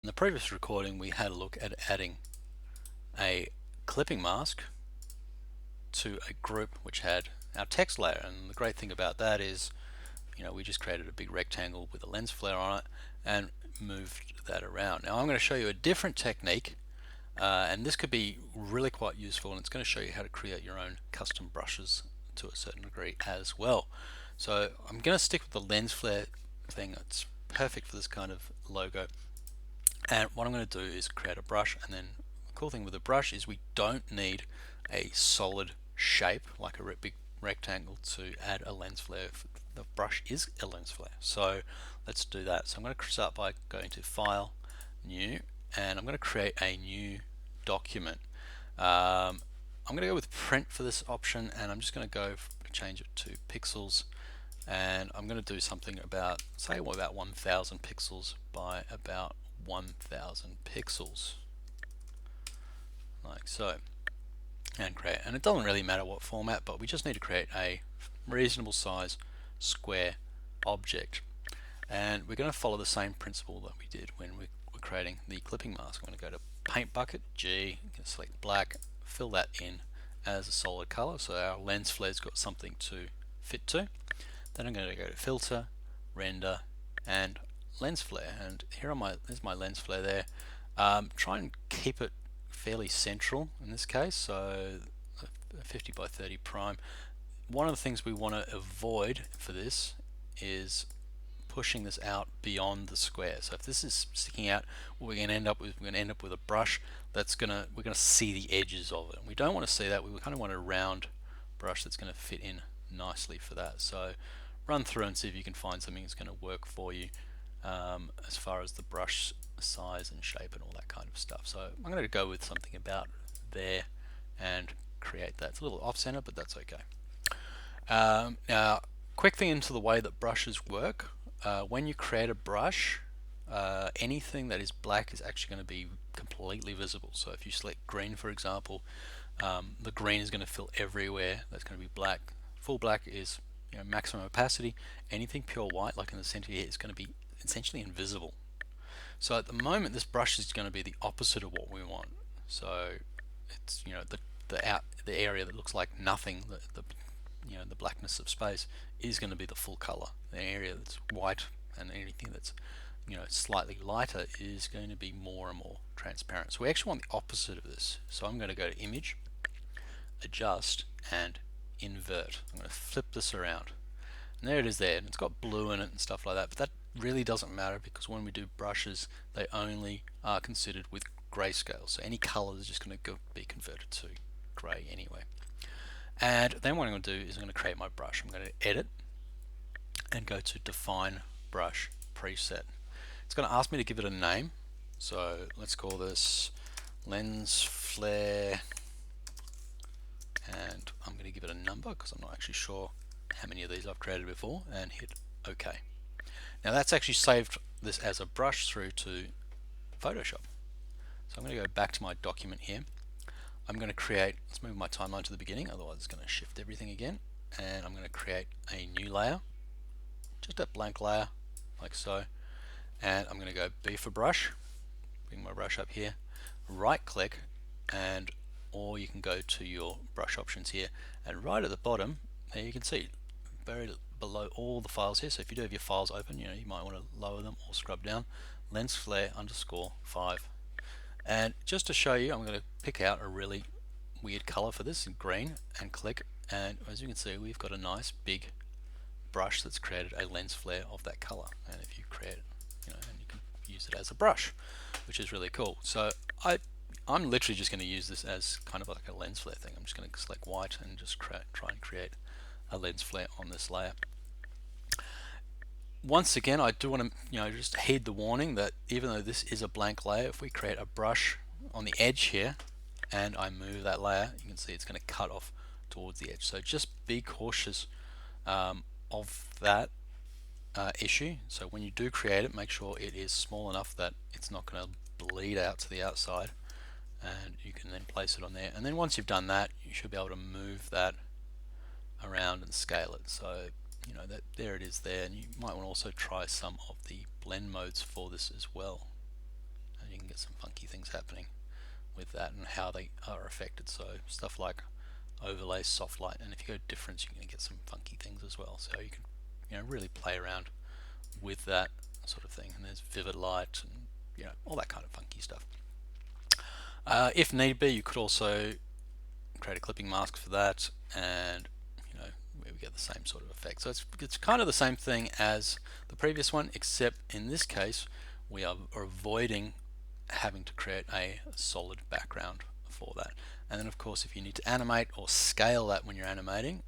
In the previous recording, we had a look at adding a clipping mask to a group which had our text layer. And the great thing about that is, we just created a big rectangle with a lens flare on it and moved that around. Now I'm going to show you a different technique, and this could be really quite useful, and it's going to show you how to create your own custom brushes to a certain degree as well. So I'm going to stick with the lens flare thing. It's perfect for this kind of logo. And what I'm going to do is create a brush, and then the cool thing with a brush is we don't need a solid shape like a big rectangle to add a lens flare. The brush is a lens flare. So let's do that. So I'm going to start by going to File, New, and I'm going to create a new document. I'm going to go with print for this option, and I'm just going to go change it to pixels, and I'm going to do something about, say, about 1000 pixels by about 1000 pixels, like so, and create. And it doesn't really matter what format, but we just need to create a reasonable size square object. And we're going to follow the same principle that we did when we were creating the clipping mask. I'm going to go to Paint Bucket, G, select black, fill that in as a solid color, so our lens flare's got something to fit to. Then I'm going to go to Filter, Render, and Lens Flare. And there's my lens flare there. Try and keep it fairly central in this case, so 50 by 30 prime. One of the things we want to avoid for this is pushing this out beyond the square. So if this is sticking out, what we're going to end up with a brush that's we're gonna see the edges of it. And we don't want to see that. We kind of want a round brush that's going to fit in nicely for that. So run through and see if you can find something that's going to work for you, as far as the brush size and shape and all that kind of stuff. So I'm going to go with something about there and create that. It's a little off center, but that's okay. Now, quick thing into the way that brushes work. When you create a brush, anything that is black is actually going to be completely visible. So if you select green, for example, the green is going to fill everywhere. That's going to be black. Full black is maximum opacity. Anything pure white, like in the center here, is going to be essentially invisible. So at the moment, this brush is going to be the opposite of what we want. So it's the area that looks like nothing, the blackness of space, is going to be the full color. The area that's white and anything that's slightly lighter is going to be more and more transparent. So we actually want the opposite of this. So I'm going to go to Image, Adjust, and Invert. I'm going to flip this around. And there it is there, and it's got blue in it and stuff like that, but that really doesn't matter because when we do brushes, they only are considered with grayscale. So any color is just going to be converted to gray anyway. And then what I'm going to do is I'm going to create my brush. I'm going to edit and go to Define Brush Preset. It's going to ask me to give it a name. So let's call this Lens Flare, and I'm going to give it a number because I'm not actually sure how many of these I've created before, and hit OK. Now that's actually saved this as a brush through to Photoshop. So I'm going to go back to my document here. I'm going to create, let's move my timeline to the beginning, otherwise it's going to shift everything again. And I'm going to create a new layer, just a blank layer, like so. And I'm going to go B for brush, bring my brush up here, right click, or you can go to your brush options here, and right at the bottom, there you can see, very below all the files here. So if you do have your files open, you might want to lower them or scrub down. Lens flare _5. And just to show you, I'm going to pick out a really weird color for this in green and click, and as you can see, we've got a nice big brush that's created a lens flare of that color. And if you create it, and you can use it as a brush, which is really cool. So I'm literally just going to use this as kind of like a lens flare thing. I'm just going to select white and just try and create a lens flare on this layer. Once again, I do want to just heed the warning that even though this is a blank layer, if we create a brush on the edge here and I move that layer, you can see it's going to cut off towards the edge. So just be cautious of that issue. So when you do create it, make sure it is small enough that it's not going to bleed out to the outside, and you can then place it on there. And then once you've done that, you should be able to move that around and scale it. So that there it is there, and you might want to also try some of the blend modes for this as well. happening with that and how they are affected. So stuff like overlay, soft light, and if you go difference, you're going to get some funky things as well. So you can really play around with that sort of thing. And there's vivid light and all that kind of funky stuff. If need be, you could also create a clipping mask for that, and we get the same sort of effect. So it's kind of the same thing as the previous one, except in this case we are avoiding having to create a solid background for that. And then of course, if you need to animate or scale that when you're animating,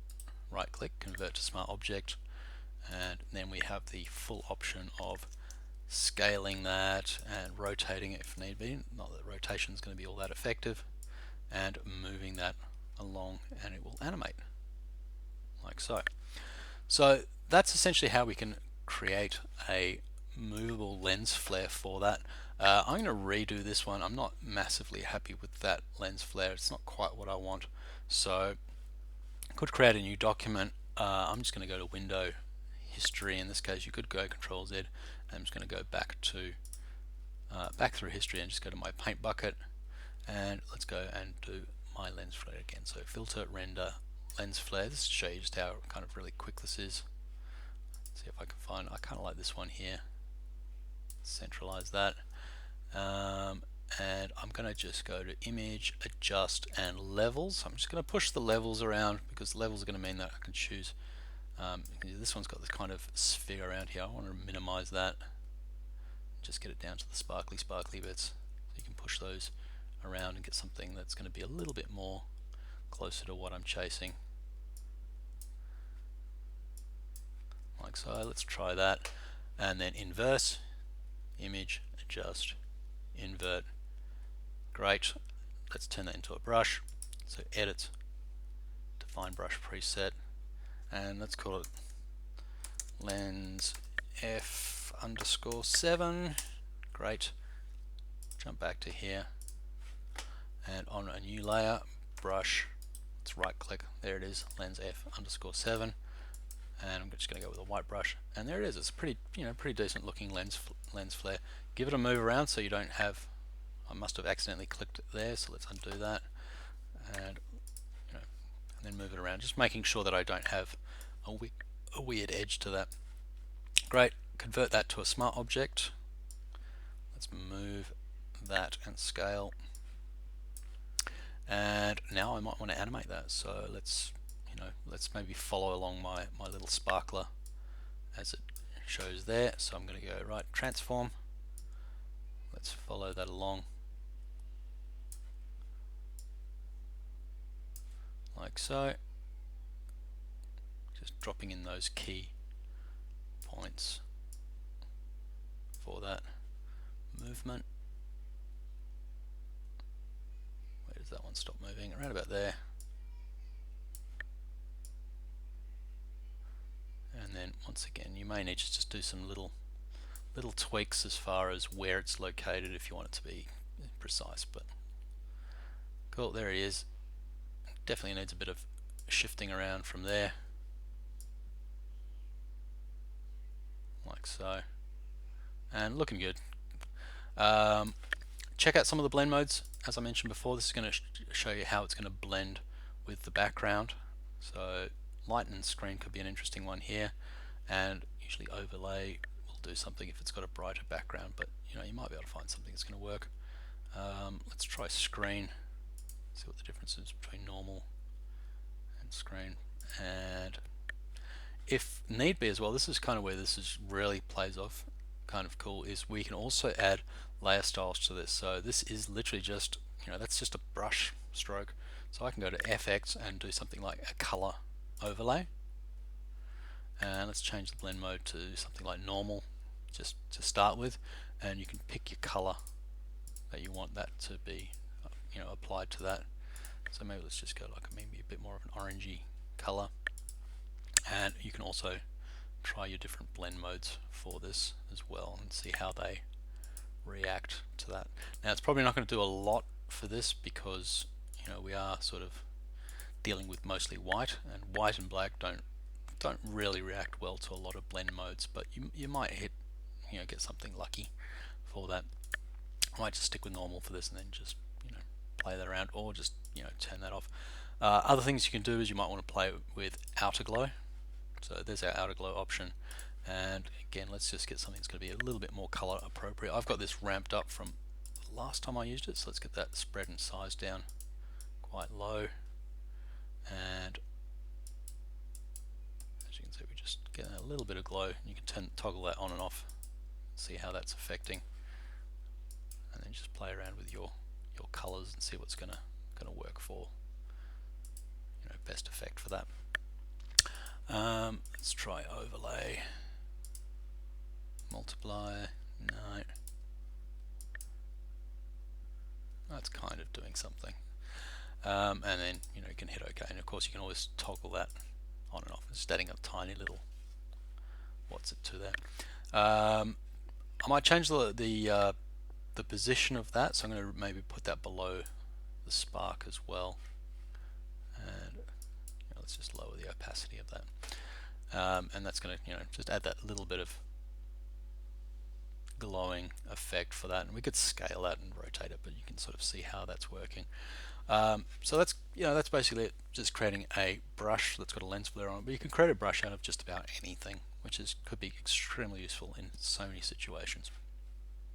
right click, convert to smart object, and then we have the full option of scaling that and rotating it if need be. Not that rotation is going to be all that effective, and moving that along, and it will animate like so. So that's essentially how we can create a movable lens flare for that. I'm going to redo this one. I'm not massively happy with that lens flare. It's not quite what I want. So I could create a new document. I'm just going to go to Window, History. In this case, you could go Control Z. I'm just going to go back through history and just go to my paint bucket, and let's go and do my lens flare again. So filter, render, lens flare. This to show you just how kind of really quick this is. Let's see if I can find. I kind of like this one here. Centralize that, and I'm going to just go to Image, Adjust, and Levels. I'm just going to push the levels around because levels are going to mean that I can choose. This one's got this kind of sphere around here. I want to minimize that. Just get it down to the sparkly bits. So you can push those around and get something that's going to be a little bit more closer to what I'm chasing. Like so. Let's try that. And then inverse, image, adjust, invert. Great. Let's turn that into a brush. So edit, define brush preset, and let's call it lens F_7. Great. Jump back to here, and on a new layer, brush, let's right click, there it is, lens F_7, and I'm just going to go with a white brush, and there it is. It's pretty decent looking lens flare. Give it a move around so you don't have, I must have accidentally clicked it there, so let's undo that, and then move it around, just making sure that I don't have a weird edge to that. Great. Convert that to a smart object. Let's move that and scale, and now I might want to animate that. So let's maybe follow along my little sparkler as it shows there. So I'm going to go right, transform. Let's follow that along like so, just dropping in those key points for that movement. Where does that one stop moving? Around about there. And then once again, you may need to just do some little tweaks as far as where it's located if you want it to be precise. But cool, there he is. Definitely needs a bit of shifting around from there, like so, and looking good. Check out some of the blend modes. As I mentioned before, this is going to show you how it's going to blend with the background. So light and screen could be an interesting one here, and usually overlay will do something if it's got a brighter background, but you might be able to find something that's going to work. Let's try screen, see what the difference is between normal and screen. And if need be as well, this is kind of where this really plays off, kind of cool, is we can also add layer styles to this. So this is literally just, that's just a brush stroke. So I can go to FX and do something like a color overlay, and let's change the blend mode to something like normal just to start with, and you can pick your color that you want that to be applied to that. So maybe let's just go like maybe a bit more of an orangey color, and you can also try your different blend modes for this as well and see how they react to that. Now it's probably not going to do a lot for this because we are sort of dealing with mostly white, and white and black don't really react well to a lot of blend modes, but you might get something lucky for that. I might just stick with normal for this and then just play that around, or just turn that off. Other things you can do is you might want to play with outer glow. So there's our outer glow option, and again, let's just get something that's going to be a little bit more color appropriate. I've got this ramped up from last time I used it, so let's get that spread and size down quite low, and as you can see, we just get a little bit of glow. You can toggle that on and off, see how that's affecting, and then just play around with your colors and see what's gonna work for best effect for that. Let's try overlay, multiply. No, that's kind of doing something. And then you can hit OK, and of course you can always toggle that on and off, just adding a tiny little what's it to there. I might change the position of that, so I'm going to maybe put that below the spark as well, and let's just lower the opacity of that, and that's going to just add that little bit of glowing effect for that. And we could scale that and rotate it, but you can sort of see how that's working. So that's basically it, just creating a brush that's got a lens flare on it. But you can create a brush out of just about anything, which could be extremely useful in so many situations.